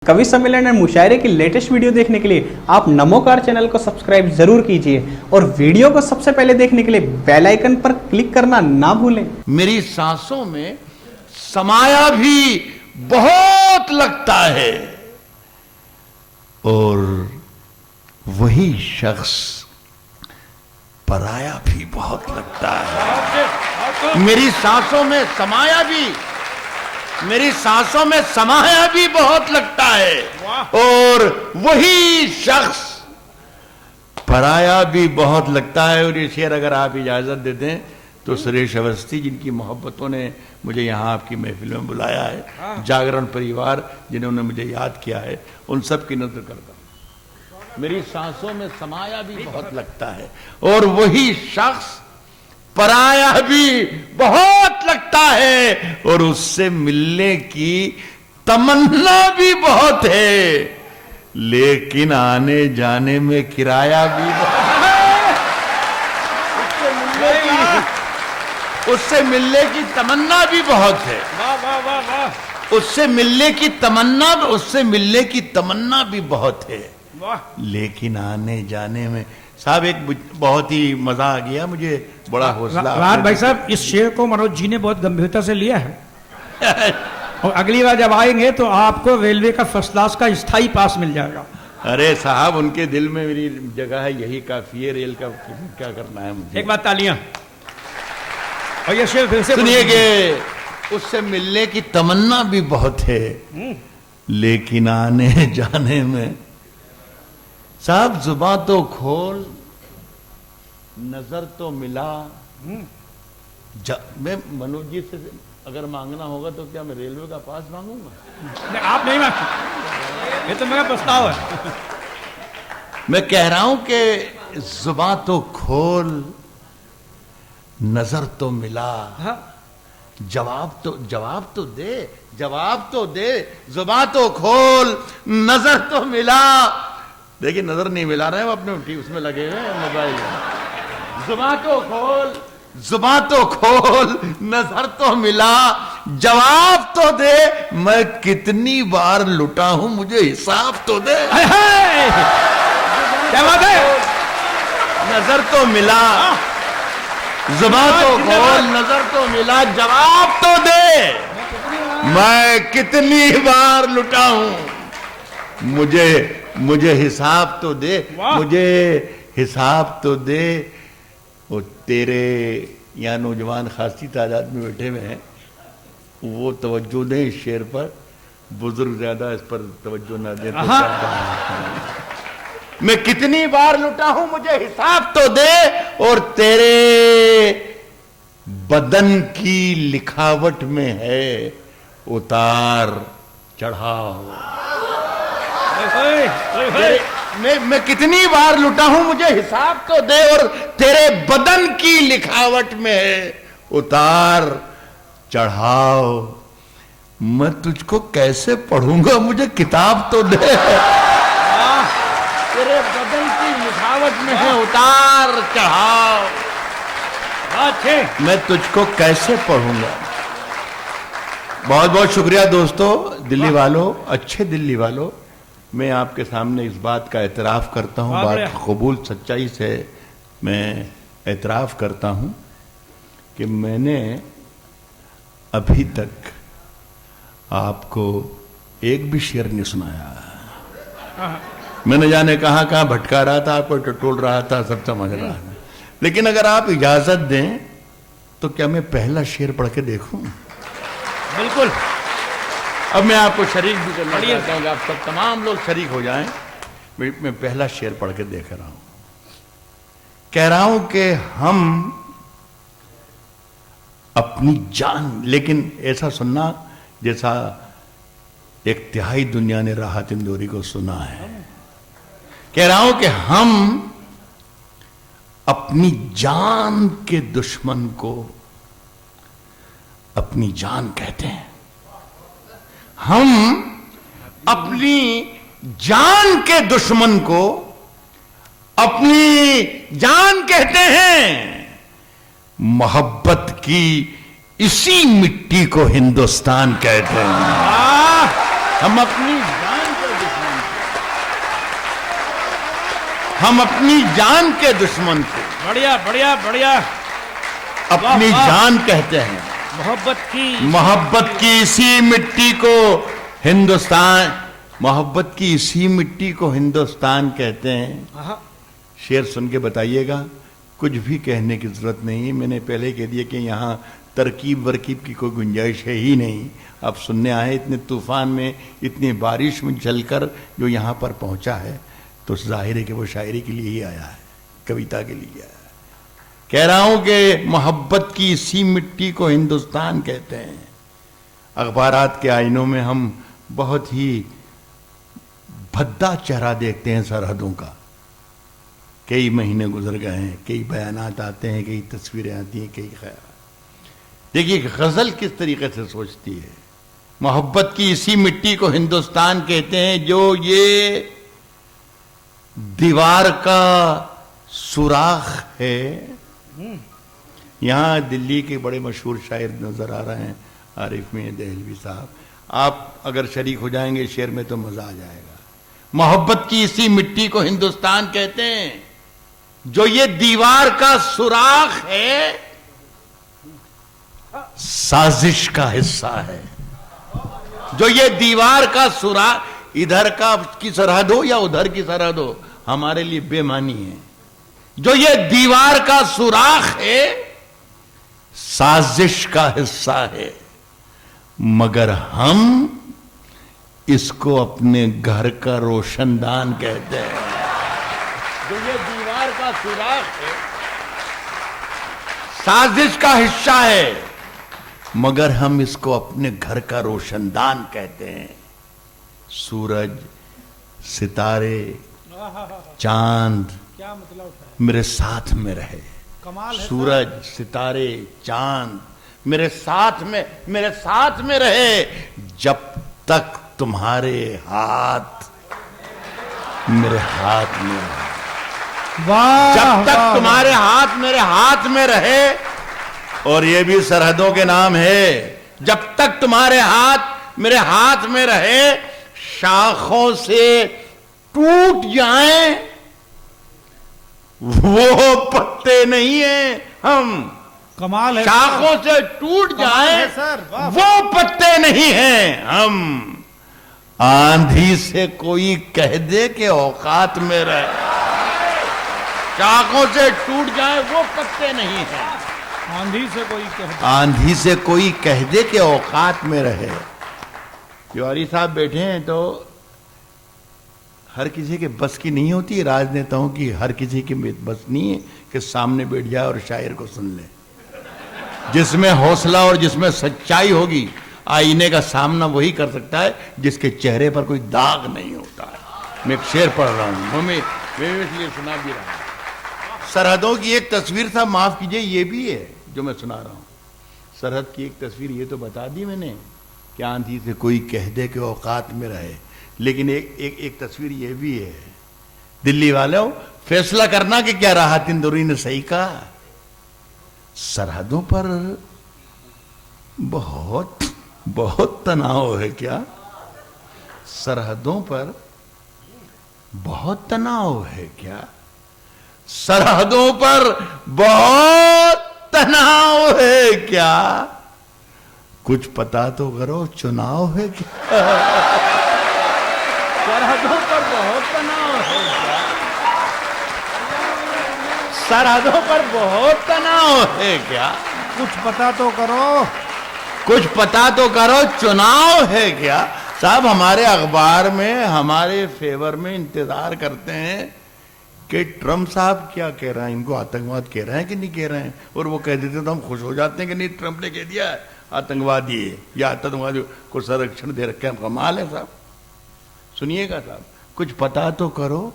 कवि सम्मेलन और मुशायरे की लेटेस्ट वीडियो देखने के लिए आप नमोकार चैनल को सब्सक्राइब जरूर कीजिए और वीडियो को सबसे पहले देखने के लिए बेल आइकन पर क्लिक करना ना भूलें। मेरी सांसों में समाया भी बहुत लगता है और वही शख्स पराया भी बहुत लगता है। मेरी सांसों में समाया भी, मेरी सांसों में समाया भी बहुत लगता है और वही शख्स पराया भी बहुत लगता है। और ये शेर अगर आप इजाजत दे दें तो सुरेश अवस्थी जिनकी मोहब्बतों ने मुझे यहाँ आपकी महफिल में बुलाया है, जागरण परिवार जिन्होंने मुझे याद किया है, उन सब की नजर करता हूं। मेरी सांसों में समाया भी बहुत लगता है और वही शख्स पराया भी बहुत लगता है और उससे मिलने की तमन्ना भी बहुत है, लेकिन आने जाने में किराया भी बहुत है। उससे मिलने की तमन्ना भी बहुत है। उससे मिलने की तमन्ना, उससे मिलने की तमन्ना भी बहुत है, लेकिन आने जाने में। साहब एक बहुत ही मजा आ गया मुझे, बड़ा हौसला। राहत भाई साहब, इस शेर को मनोज जी ने बहुत गंभीरता से लिया है और अगली बार जब आएंगे तो आपको रेलवे का फर्स्ट क्लास का स्थायी पास मिल जाएगा। अरे साहब, उनके दिल में मेरी जगह है, यही काफी है। रेल का क्या करना है मुझे। एक बात, तालियां। और ये शेर फिर से सुनिए कि उससे मिलने की तमन्ना भी बहुत है, लेकिन आने जाने में। साहब जुबां तो खोल, नजर तो मिला। मैं मनोज जी से अगर मांगना होगा तो क्या मैं रेलवे का पास मांगूंगा? नहीं, आप नहीं मांग, ये तो मेरा प्रस्ताव है। मैं कह रहा हूं कि जुबां तो खोल, नजर तो मिला। हाँ? जवाब तो दे, जवाब तो दे। जुबां तो खोल, नजर तो मिला। देखिए नजर नहीं मिला रहे हैं, वो अपने ठीक उसमें लगे हुए हैं मोबाइल में। जुबां तो खोल, जुबां तो खोल, नजर तो मिला। जवाब तो दे, मैं कितनी बार लुटा हूं, मुझे हिसाब तो दे। क्या बात है? नजर तो मिला, जुबां तो खोल, नजर तो मिला। जवाब तो दे, मैं कितनी बार लुटा हूं, मुझे हिसाब तो दे, मुझे हिसाब तो दे। वो तेरे यहाँ नौजवान खासी तादाद में बैठे हुए हैं, वो तवज्जो दें इस शेर पर। बुजुर्ग ज्यादा इस पर तवज्जो ना दें तो मैं कितनी बार लुटा हूं, मुझे हिसाब तो दे। और तेरे बदन की लिखावट में है उतार चढ़ाव। मैं कितनी बार लुटा हूं, मुझे हिसाब तो दे। और तेरे बदन की लिखावट में है उतार चढ़ाव। मैं तुझको कैसे पढ़ूंगा, मुझे किताब तो दे। तेरे बदन की लिखावट में है उतार चढ़ाव। अच्छे, मैं तुझको कैसे पढ़ूंगा। बहुत बहुत शुक्रिया दोस्तों, दिल्ली वालों, अच्छे दिल्ली वालों। मैं आपके सामने इस बात का एतराफ़ करता हूँ, बात कबूल सच्चाई से मैं एतराफ़ करता हूँ कि मैंने अभी तक आपको एक भी शेर नहीं सुनाया। मैंने जाने कहाँ भटका रहा था, आपको टटोल रहा था, सब समझ रहा था। लेकिन अगर आप इजाजत दें तो क्या मैं पहला शेर पढ़ के देखूं? बिल्कुल। अब मैं आपको शरीक भी करना चाहता हूं, आप सब तमाम लोग शरीक हो जाएं। मैं पहला शेर पढ़ के देख रहा हूं। कह रहा हूं कि हम अपनी जान, लेकिन ऐसा सुनना जैसा एक तिहाई दुनिया ने राहत इंदौरी को सुना है। कह रहा हूं कि हम अपनी जान के दुश्मन को अपनी जान कहते हैं। हम अपनी जान के दुश्मन को अपनी जान कहते हैं। मोहब्बत की इसी मिट्टी को हिंदुस्तान कहते हैं। हम अपनी जान हम अपनी जान के दुश्मन को बढ़िया बढ़िया बढ़िया। अपनी वाह, वाह। जान कहते हैं। मोहब्बत की इसी मिट्टी को हिंदुस्तान कहते हैं। शेर सुन के बताइएगा, कुछ भी कहने की जरूरत नहीं है। मैंने पहले कह दिया कि यहाँ तरकीब वरकीब की कोई गुंजाइश है ही नहीं। आप सुनने आए, इतने तूफान में, इतनी बारिश में चलकर जो यहाँ पर पहुंचा है, तो जाहिर है कि वो शायरी के लिए ही आया है, कविता के लिए आया है। कह रहा हूं कि मोहब्बत की इसी मिट्टी को हिंदुस्तान कहते हैं। अखबारात के आईनों में हम बहुत ही भद्दा चेहरा देखते हैं सरहदों का। कई महीने गुजर गए हैं, कई बयानात आते हैं, कई तस्वीरें आती हैं, कई ख्याल। देखिए गजल किस तरीके से सोचती है। मोहब्बत की इसी मिट्टी को हिंदुस्तान कहते हैं, जो ये दीवार का सुराख है। यहां दिल्ली के बड़े मशहूर शायर नजर आ रहे हैं, आरिफ मियां दहलवी साहब। आप अगर शरीक हो जाएंगे शेर में तो मजा आ जाएगा। मोहब्बत की इसी मिट्टी को हिंदुस्तान कहते हैं, जो ये दीवार का सुराख है, साजिश का हिस्सा है। जो ये दीवार का सुराख, इधर का की सरहद हो या उधर की सरहद हो, हमारे लिए बेमानी है। जो ये दीवार का सुराख है, साजिश का हिस्सा है, मगर हम इसको अपने घर का रोशनदान कहते हैं। जो ये दीवार का सुराख है, साजिश का हिस्सा है, मगर हम इसको अपने घर का रोशनदान कहते हैं। सूरज, सितारे, चांद क्या मतलब मेरे साथ में रहे। कमाल है। सूरज, सितारे, चांद मेरे साथ में रहे, जब तक तुम्हारे हाथ मेरे हाथ में रहे। वाह, जब तक वाह, तुम्हारे हाथ मेरे हाथ में रहे, और ये भी सरहदों के नाम है। जब तक तुम्हारे हाथ मेरे हाथ में रहे, शाखों से टूट जाएं वो पत्ते नहीं है हम। कमाल है। शाखों से टूट जाएं सर, वाह। वो पत्ते नहीं हैं हम। आंधी से कोई कह दे कि औकात में रहे, शाखों से टूट जाए वो पत्ते नहीं हैं। आंधी से कोई आंधी से कोई कह दे कि औकात में रहे। तिवारी साहब बैठे हैं, तो हर किसी के बस की नहीं होती, राजनेताओं की हर किसी की बस नहीं है कि सामने बैठ जाए और शायर को सुन ले। जिसमें हौसला और जिसमें सच्चाई होगी, आईने का सामना वही कर सकता है जिसके चेहरे पर कोई दाग नहीं होता है। मैं एक शेर पढ़ रहा हूं, मैं इसलिए सुना भी रहा हूं। सरहदों की एक तस्वीर था, माफ कीजिए ये भी है जो मैं सुना रहा हूं। सरहद की एक तस्वीर ये तो बता दी मैंने कि आंधी से कोई कह दे कि औकात में रहे, लेकिन एक तस्वीर ये भी है। दिल्ली वालों, फैसला करना कि क्या राहत इंदौरी ने सही कहा। सरहदों पर बहुत बहुत तनाव है क्या? सरहदों पर बहुत तनाव है क्या? सरहदों पर बहुत तनाव है क्या? कुछ पता तो करो, चुनाव है क्या? सरहदों पर बहुत तनाव है क्या? सरहदों पर बहुत तनाव है क्या? कुछ पता तो करो, कुछ पता तो करो, चुनाव है क्या? साहब हमारे अखबार में हमारे फेवर में इंतजार करते हैं कि ट्रम्प साहब क्या कह रहे हैं, इनको आतंकवाद कह रहे हैं कि नहीं कह रहे हैं, और वो कह देते तो हम खुश हो जाते हैं कि नहीं ट्रम्प ने कह दिया है आतंकवादी है या आतंकवादी को संरक्षण दे रखे हैं। कमाल है साहब। सुनिएगा साहब, कुछ पता तो करो,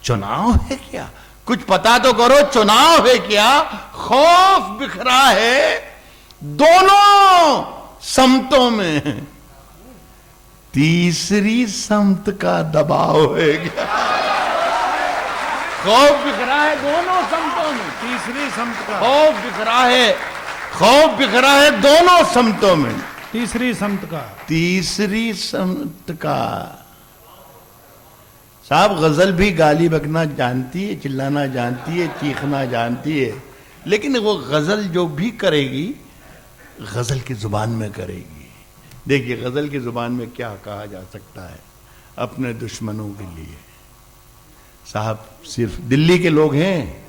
चुनाव है क्या? कुछ पता तो करो, चुनाव है क्या? खौफ बिखरा है दोनों समतों में, तीसरी समत का दबाव है क्या? खौफ बिखरा है दोनों समतों में, तीसरी समत का, खौफ बिखरा है, खौफ बिखरा है दोनों समतों में, तीसरी समत का, तीसरी समत का। साहब गजल भी गाली बकना जानती है, चिल्लाना जानती है, चीखना जानती है, लेकिन वो गजल जो भी करेगी गजल की जुबान में करेगी। देखिए गजल की जुबान में क्या कहा जा सकता है अपने दुश्मनों के लिए। साहब सिर्फ दिल्ली के लोग हैं,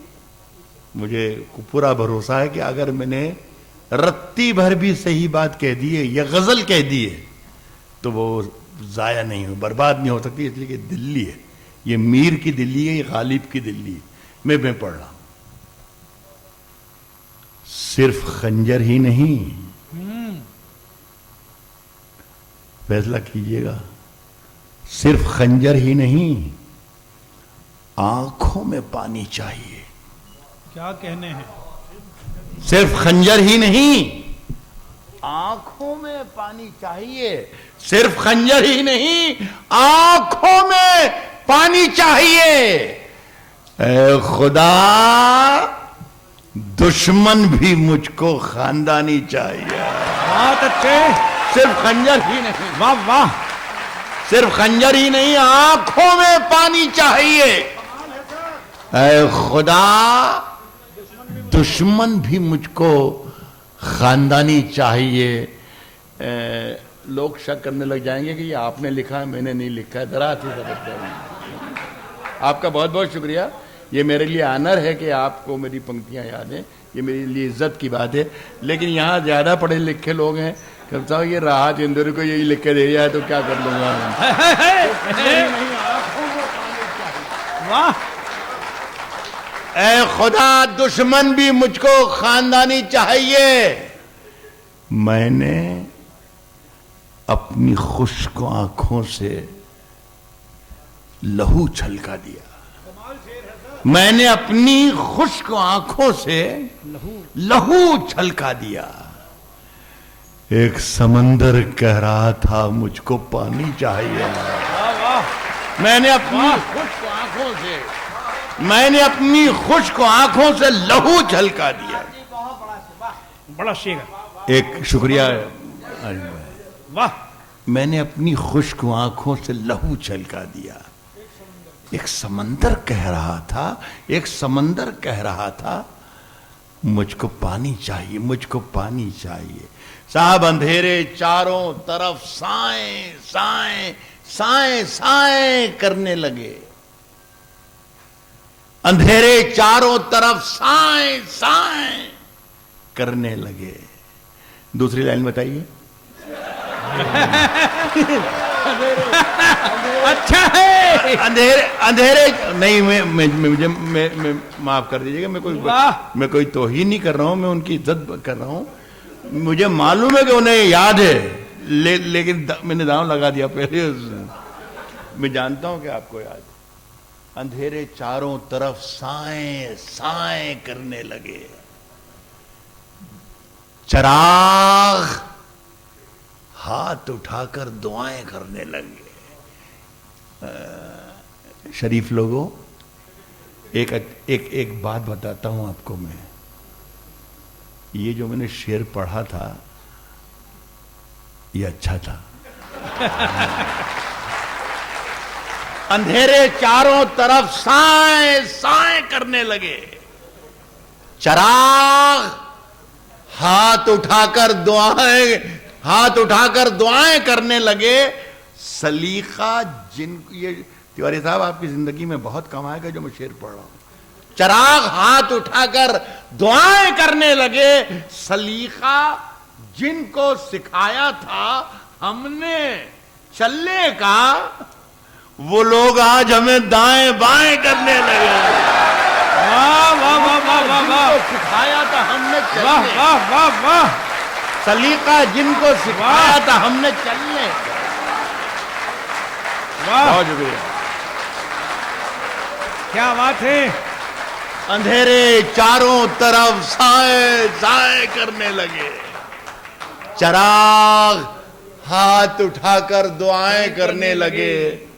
मुझे पूरा भरोसा है कि अगर मैंने रत्ती भर भी सही बात कह दी है या गजल कह दी है तो वो जाया नहीं हो, बर्बाद नहीं हो सकती, इसलिए कि दिल्ली है, ये मीर की दिल्ली है, ये गालिब की दिल्ली है। मैं पढ़ रहा हूं, सिर्फ खंजर ही नहीं, फैसला कीजिएगा, सिर्फ खंजर ही नहीं, आंखों में पानी चाहिए। क्या कहने हैं? सिर्फ खंजर ही नहीं, आंखों में पानी चाहिए। सिर्फ खंजर ही नहीं, आंखों में पानी चाहिए। ऐ खुदा, दुश्मन भी मुझको खानदानी चाहिए। बहुत अच्छे। सिर्फ खंजर ही नहीं, वाह वाह, सिर्फ खंजर ही नहीं, आंखों में पानी चाहिए। ऐ खुदा, दुश्मन भी मुझको खानदानी चाहिए। लोग शक करने लग जाएंगे कि ये आपने लिखा है, मैंने नहीं लिखा है। जरा थी आपका बहुत बहुत शुक्रिया। ये मेरे लिए ऑनर है कि आपको मेरी पंक्तियां याद हैं, ये मेरे लिए इज्जत की बात है। लेकिन यहाँ ज्यादा पढ़े लिखे लोग हैं, कब साहब ये राहत इंदौर को यही लिख के दे दिया है तो क्या कर लूंगा। वाह। ऐ खुदा, दुश्मन भी मुझको खानदानी चाहिए। मैंने अपनी खुश्क आंखों से लहू छलका दिया। मैंने अपनी खुश्क आंखों से लहू छलका दिया। एक समंदर कह रहा था मुझको पानी चाहिए। मैंने अपनी खुश्क आंखों से, मैंने अपनी खुश्क आंखों से लहू छलका दिया। बड़ा शेर। एक शुक्रिया। वाह। मैंने अपनी खुश्क आंखों से लहू छलका दिया। एक समंदर कह रहा था, एक समंदर कह रहा था मुझको पानी चाहिए, मुझको पानी चाहिए। साहब अंधेरे चारों तरफ साएं साएं साएं साएं करने लगे। अंधेरे चारों तरफ साएं साएं करने लगे। दूसरी लाइन बताइए। अच्छा है। अंधेरे अंधेरे नहीं, मैं माफ कर दीजिएगा, मैं कोई तौहीन नहीं कर रहा हूं, मैं उनकी इज्जत कर रहा हूं। मुझे मालूम है कि उन्हें याद है, लेकिन मैंने दांव लगा दिया पहले। मैं जानता हूं कि आपको याद। अंधेरे चारों तरफ साएं साएं करने लगे। चिराग हाथ उठाकर दुआएं करने लगे। शरीफ लोगों, एक बात बताता हूं आपको मैं। ये जो मैंने शेर पढ़ा था ये अच्छा था। अंधेरे चारों तरफ साएं साएं करने लगे। चिराग हाथ उठाकर दुआएं करने लगे। सलीका जिन, ये तिवारी साहब आपकी जिंदगी में बहुत कम आएगा जो मैं शेर पढ़ रहा हूं। चिराग हाथ उठाकर दुआएं करने लगे। सलीका जिनको सिखाया था हमने चलने का, वो लोग आज हमें दाएं बाएं करने लगे। वाह वाह वाह वाह वाह वाह। सिखाया था हमने चलने, वाह वाह वाह वाह। सलीका जिनको सिखाया था हमने चलने। वाह, बहुत शुक्रिया। क्या बात है। अंधेरे चारों तरफ साए साए करने लगे। चिराग हाथ उठाकर दुआएं करने लगे।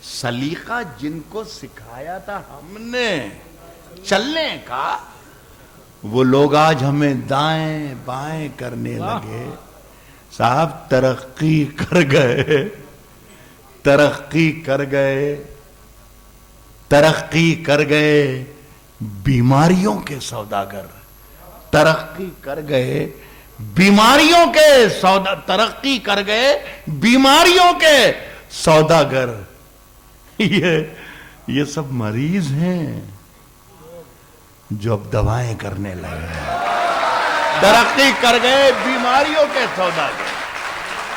सलीका जिनको सिखाया था हमने चलने का, वो लोग आज हमें दाएं बाएं करने लगे। साहब तरक्की कर गए, तरक्की कर गए, तरक्की कर गए बीमारियों के सौदागर, तरक्की कर गए बीमारियों के तरक्की कर गए बीमारियों के सौदागर। ये सब मरीज हैं जो अब दवाएं करने लगे। तरक्की कर गए बीमारियों के सौदागर,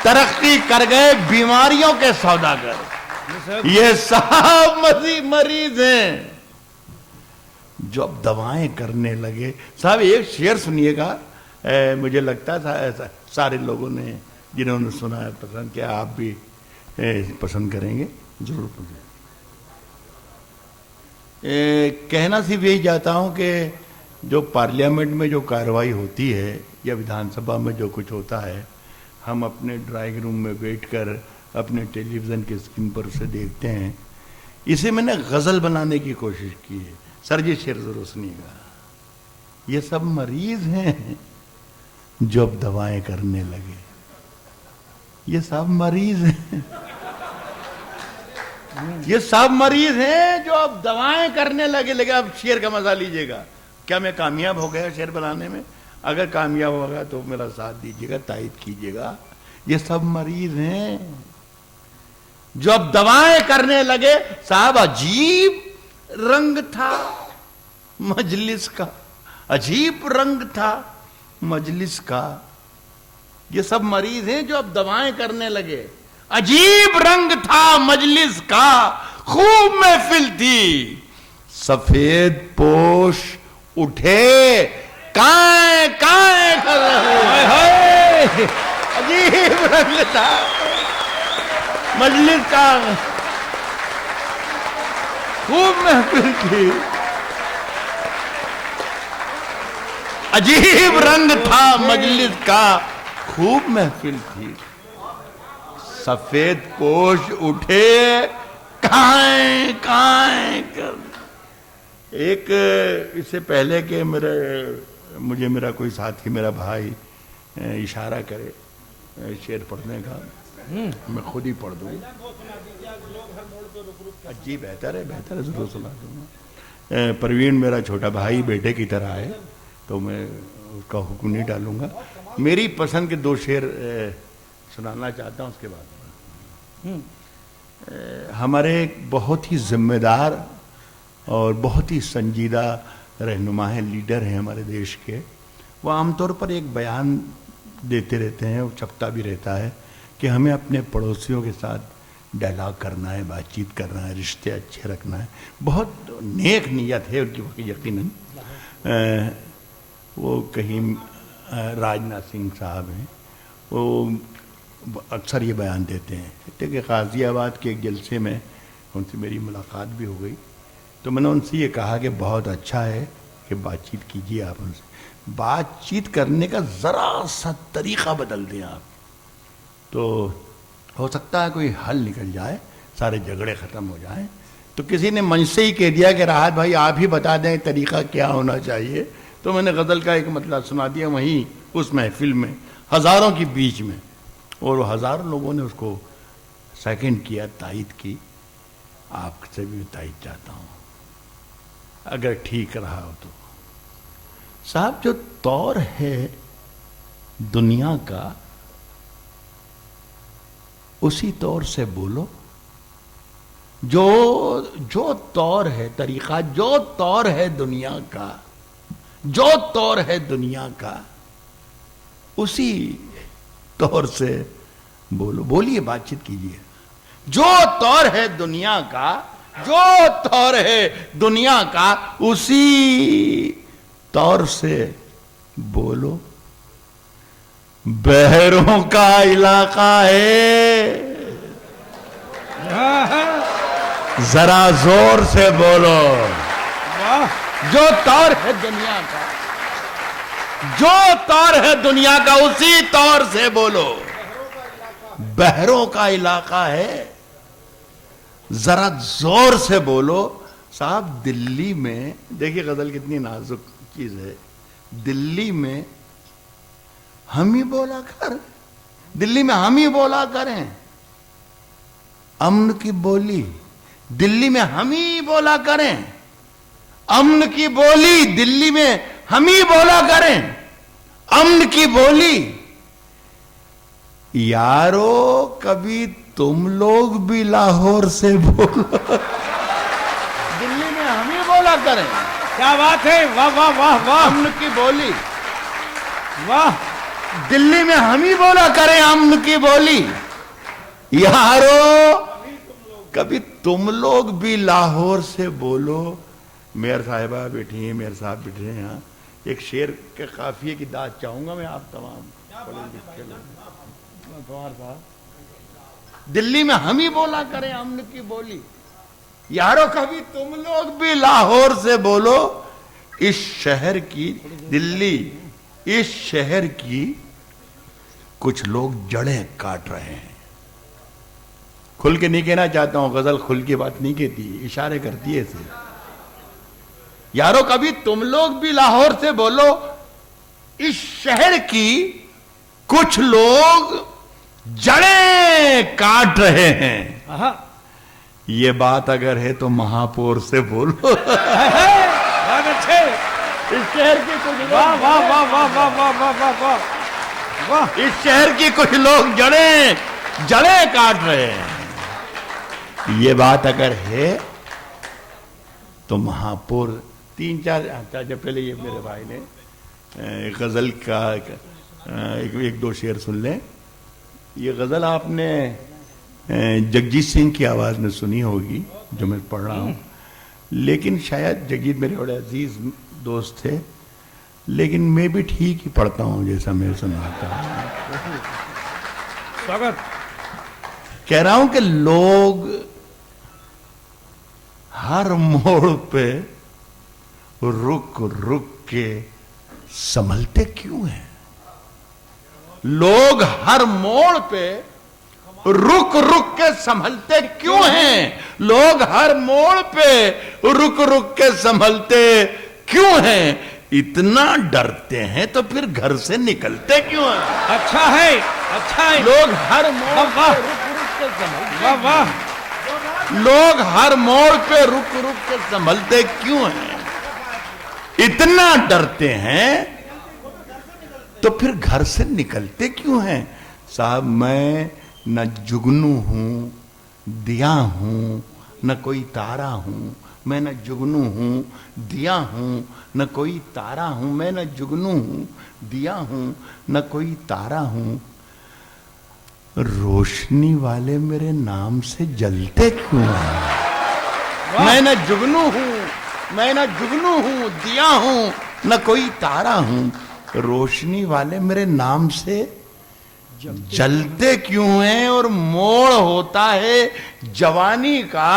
तरक्की कर गए बीमारियों के सौदागर। ये सब मरीज हैं जो अब दवाएं करने लगे। साहब एक शेर सुनिएगा, मुझे लगता था सारे लोगों ने जिन्होंने सुना है पसंद किया, आप भी पसंद करेंगे जरूर। कहना सिर्फ यही चाहता हूं कि जो पार्लियामेंट में जो कार्रवाई होती है या विधानसभा में जो कुछ होता है, हम अपने ड्राइंग रूम में बैठकर अपने टेलीविज़न के स्क्रीन पर उसे देखते हैं। इसे मैंने गज़ल बनाने की कोशिश की है। सर जी शेर जरूर सुनिएगा। ये सब मरीज हैं जो अब दवाएं करने लगे। ये सब मरीज हैं, ये सब मरीज हैं जो अब दवाएं करने लगे। लेकिन अब शेर का मजा लीजिएगा। क्या मैं कामयाब हो गया शेर बनाने में? अगर कामयाब होगा तो मेरा साथ दीजिएगा, तायद कीजिएगा। ये सब मरीज हैं जो अब दवाएं करने लगे। साहब अजीब रंग था मजलिस का, अजीब रंग था मजलिस का। ये सब मरीज हैं जो अब दवाएं करने लगे। अजीब रंग था मजलिस का, खूब महफिल थी, सफेद पोश उठे काए काए कर रहे। अजीब रंग था मजलिस का, खूब महफिल थी, अजीब रंग था मजलिस का, खूब महफिल थी, सफेद पोश उठे काए काए कर। एक इससे पहले कि मुझे मेरा कोई साथी, मेरा भाई इशारा करे शेर पढ़ने का, मैं खुद ही पढ़ दूँ। जी बेहतर है जरूर सुना दूंगा। प्रवीण मेरा छोटा भाई बेटे की तरह है, तो मैं उसका हुक्म नहीं डालूंगा। मेरी पसंद के 2 शेर सुनाना चाहता हूँ। उसके बाद हमारे एक बहुत ही जिम्मेदार और बहुत ही संजीदा रहनुमा है, लीडर हैं हमारे देश के। वो आमतौर पर एक बयान देते रहते हैं, वो छपता भी रहता है कि हमें अपने पड़ोसियों के साथ डायलॉग करना है, बातचीत करना है, रिश्ते अच्छे रखना है। बहुत नेक नीयत है उनकी यकीनन। वो कहीं राजनाथ सिंह साहब हैं, वो अक्सर ये बयान देते हैं। कहते कि गाज़ियाबाद के एक जलसे में उनसे मेरी मुलाकात भी हो गई, तो मैंने उनसे ये कहा कि बहुत अच्छा है कि बातचीत कीजिए आप उनसे। बातचीत करने का ज़रा सा तरीक़ा बदल दें आप, तो हो सकता है कोई हल निकल जाए, सारे झगड़े ख़त्म हो जाएं। तो किसी ने मंच से ही कह दिया कि राहत भाई आप ही बता दें तरीक़ा क्या होना चाहिए। तो मैंने गज़ल का एक मतलब सुना दिया वहीं उस महफिल में, हज़ारों के बीच में, और हज़ारों लोगों ने उसको सेकंड किया, तायद की। आपसे भी तायद चाहता हूँ अगर ठीक रहा हो तो। साहब जो तौर है दुनिया का, उसी तौर से बोलो। जो तौर है तरीका, जो तौर है दुनिया का, जो तौर है दुनिया का, उसी तौर से बोलो। बोलिए, बातचीत कीजिए। जो तौर है दुनिया का, जो तौर है दुनिया का, उसी तौर से बोलो। बहरों का इलाका है, जरा जोर से बोलो। जो तौर है दुनिया का, जो तौर है दुनिया का, उसी तौर से बोलो। बहरों का इलाका है, जरा जोर से बोलो। साहब दिल्ली में देखिए गजल कितनी नाजुक चीज है। दिल्ली में हम ही बोला कर, दिल्ली में हम ही बोला करें अमन की बोली, दिल्ली में हम ही बोला करें, अमन की बोली दिल्ली में हम ही बोला करें, अमन की बोली। यारो कभी तुम लोग भी लाहौर से बोलो, दिल्ली में हम ही बोला करें। क्या बात है, वाह वाह वाह वाह, अमन की बोली, वाह। दिल्ली में हम ही बोला करें अमन की बोली। यारो कभी तुम लोग भी लाहौर से बोलो। मेयर साहिबा बैठी हैं, मेयर साहब बैठे हैं यहाँ। एक शेर के काफिये की दाद चाहूंगा मैं आप तमाम पढ़े लिखे लोग। पवार साहब, दिल्ली में हम ही बोला करें अमन की बोली। यारो कभी तुम लोग भी लाहौर से बोलो। इस शहर की, दिल्ली इस शहर की कुछ लोग जड़ें काट रहे हैं। खुल के नहीं कहना चाहता हूं, गजल खुल की बात नहीं कहती, इशारे करती है इसे। यारो कभी तुम लोग भी लाहौर से बोलो। इस शहर की कुछ लोग जड़ें काट रहे हैं। ये बात अगर है तो महापौर से बोलो। बहुत अच्छे। इस शहर के कुछ वाह वाह वाह वाह वाह वाह वाह वाह वाह वाह। इस शहर के कुछ लोग जड़ें काट रहे हैं। ये बात अगर है तो महापौर, 3-4 जब पहले ये मेरे भाई ने गजल का एक दो शेर सुन लें। ये गजल आपने जगजीत सिंह की आवाज में सुनी होगी जो मैं पढ़ रहा हूं, लेकिन शायद जगजीत मेरे बड़े अजीज दोस्त थे, लेकिन मैं भी ठीक ही पढ़ता हूं जैसा मैं सुनाता हूं। स्वागत। कह रहा हूं कि लोग हर मोड़ पे रुक रुक के संभलते क्यों हैं? लोग हर मोड़ पे रुक रुक के संभलते क्यों हैं? लोग हर मोड़ पे रुक रुक के संभलते क्यों हैं? इतना डरते हैं तो फिर घर से निकलते क्यों हैं? अच्छा है, अच्छा है। लोग हर मोड़ वाह, पे रुक रुक के संभलते, वाह वाह। लोग हर मोड़ पे रुक रुक के संभलते क्यों हैं? इतना डरते हैं तो फिर घर से निकलते क्यों हैं? साहब, मैं न जुगनू हूं, दिया हूं, न कोई तारा हूं। मैं न जुगनू हूं, दिया हूं, न कोई तारा हूं। मैं न जुगनू हूं, दिया हूं, न कोई तारा हूं। रोशनी वाले मेरे नाम से जलते क्यों हैं? मैं न जुगनू हूं, मैं न जुगनू हूं, दिया हूं, न कोई तारा हूं। रोशनी वाले मेरे नाम से जलते क्यों हैं? और मोड़ होता है जवानी का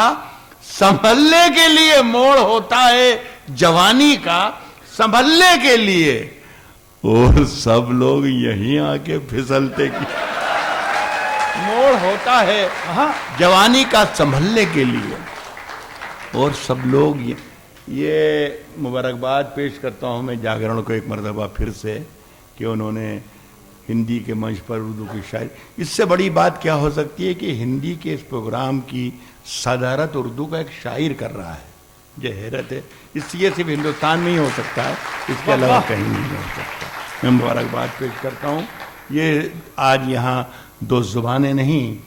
संभलने के लिए, मोड़ होता है जवानी का संभलने के लिए, और सब लोग यहीं आके फिसलते क्यों? मोड़ होता है जवानी का संभलने के लिए, और सब लोग ये मुबारकबाद पेश करता हूं मैं जागरण को एक मरतबा फिर से कि उन्होंने हिंदी के मंच पर उर्दू की शायरी। इससे बड़ी बात क्या हो सकती है कि हिंदी के इस प्रोग्राम की सदारत उर्दू का एक शायर कर रहा है। ये हैरत है, इसलिए सिर्फ हिंदुस्तान में ही हो सकता है, इसके अलावा कहीं नहीं हो सकता। मैं मुबारकबाद पेश करता हूँ। ये आज यहाँ दो जुबानें नहीं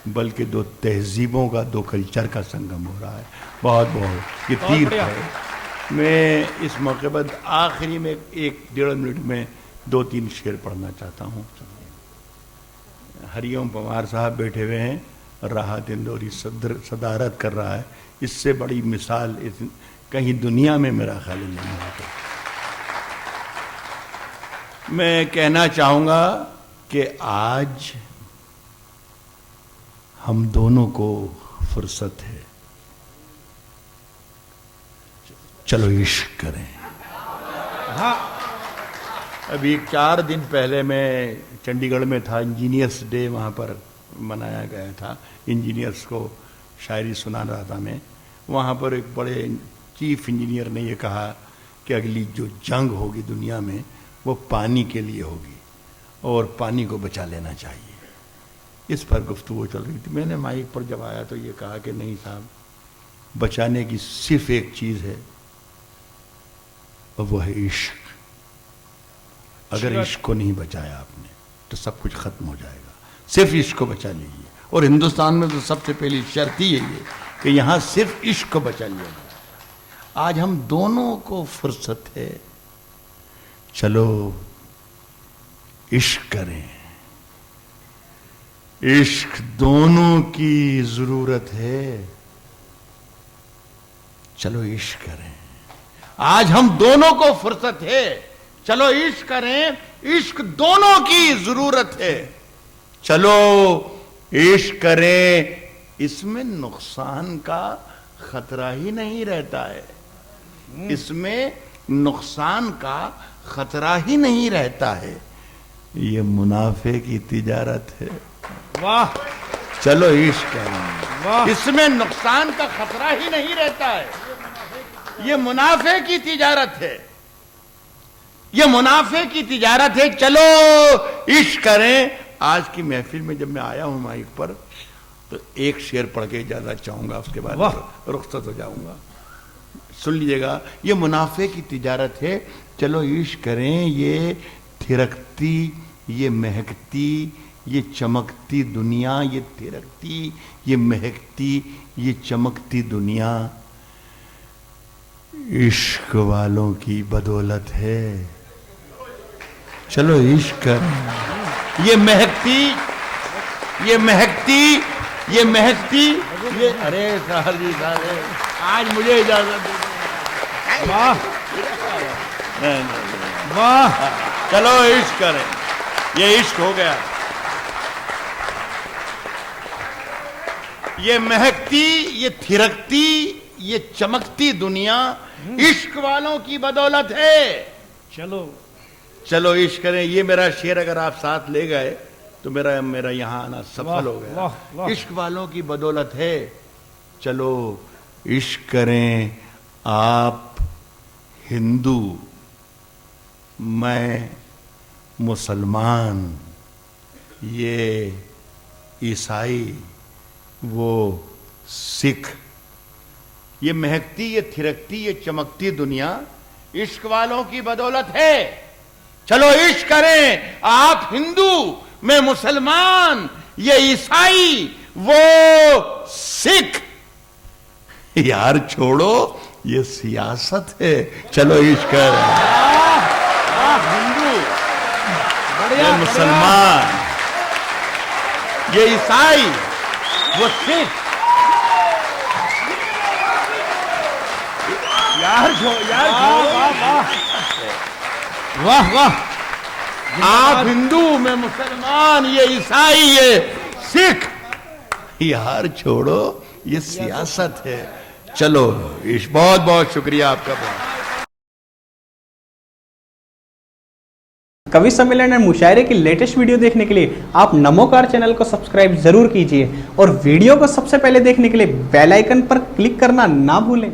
बल्कि दो तहजीबों का, दो कल्चर का संगम हो रहा है। बहुत बहुत ये तीर्थ है। मैं इस मौके पर आखिरी में 1-1.5 मिनट में 2-3 शेर पढ़ना चाहता हूँ। हरिओम पवार साहब बैठे हुए हैं, राहत इंदौरी सदारत कर रहा है। इससे बड़ी मिसाल कहीं दुनिया में मेरा ख्याल नहीं हो सकता। मैं कहना चाहूंगा कि आज हम दोनों को फुर्सत है, चलो इश्क करें। हाँ। अभी 4 दिन पहले मैं चंडीगढ़ में था, इंजीनियर्स डे वहाँ पर मनाया गया था। इंजीनियर्स को शायरी सुना रहा था मैं। वहाँ पर एक बड़े चीफ इंजीनियर ने ये कहा कि अगली जो जंग होगी दुनिया में वो पानी के लिए होगी और पानी को बचा लेना चाहिए। इस पर गुफ्तगू चल रही थी। मैंने माइक पर जब आया तो ये कहा कि नहीं साहब, बचाने की सिर्फ एक चीज है और वो है इश्क। अगर इश्क को नहीं बचाया आपने तो सब कुछ खत्म हो जाएगा। सिर्फ इश्क को बचा लीजिए। और हिंदुस्तान में तो सबसे पहली शर्त ही यही है कि यहां सिर्फ इश्क को बचा लिया जाए। आज हम दोनों को फुर्सत है, चलो इश्क करें। इश्क दोनों की जरूरत है, चलो इश्क करें। आज हम दोनों को फुर्सत है, चलो इश्क करें। इश्क दोनों की जरूरत है, चलो इश्क करें। इसमें नुकसान का खतरा ही नहीं रहता है, इसमें नुकसान का खतरा ही नहीं रहता है। ये मुनाफे की तिजारत है। वाह, चलो इश्क करें। इसमें नुकसान का खतरा ही नहीं रहता है। ये मुनाफे की तिजारत है, ये मुनाफे की तिजारत है। चलो इश्क करें। आज की महफिल में जब मैं आया हूं माइक पर तो एक शेर पढ़ के इजाजत चाहूंगा, उसके बाद रुखसत हो जाऊंगा। सुन लीजिएगा। ये मुनाफे की तिजारत है, चलो इश्क करें। ये थिरकती, ये महकती, ये चमकती दुनिया, ये थिरकती, ये महकती, ये चमकती दुनिया इश्क वालों की बदौलत है। चलो इश्क करें। ये महकती, ये महकती, ये महकती, ये अरे साहब जी साहब आज मुझे इजाजत दे। वाह वाह, चलो इश्क करें। ये इश्क हो गया। ये महकती, ये थिरकती, ये चमकती दुनिया इश्क वालों की बदौलत है। चलो इश्क करें। ये मेरा शेर अगर आप साथ ले गए तो मेरा यहां आना सफल हो गया। इश्क वालों की बदौलत है, चलो इश्क करें। आप हिंदू, मैं मुसलमान, ये ईसाई, वो सिख। ये महकती, ये थिरकती, ये चमकती दुनिया इश्क वालों की बदौलत है। चलो इश्क करें। आप हिंदू, मैं मुसलमान, ये ईसाई, वो सिख। यार छोड़ो, ये सियासत है। चलो इश्क करें। हिंदू, ये मुसलमान, ये ईसाई, वो सिख। यार वाह वाह। आप हिंदू, मैं मुसलमान, ये ईसाई, ये सिख। यार छोड़ो, ये सियासत है। चलो बहुत बहुत शुक्रिया आपका। कवि सम्मेलन और मुशायरे की लेटेस्ट वीडियो देखने के लिए आप नमोकार चैनल को सब्सक्राइब जरूर कीजिए और वीडियो को सबसे पहले देखने के लिए बेल आइकन पर क्लिक करना ना भूलें।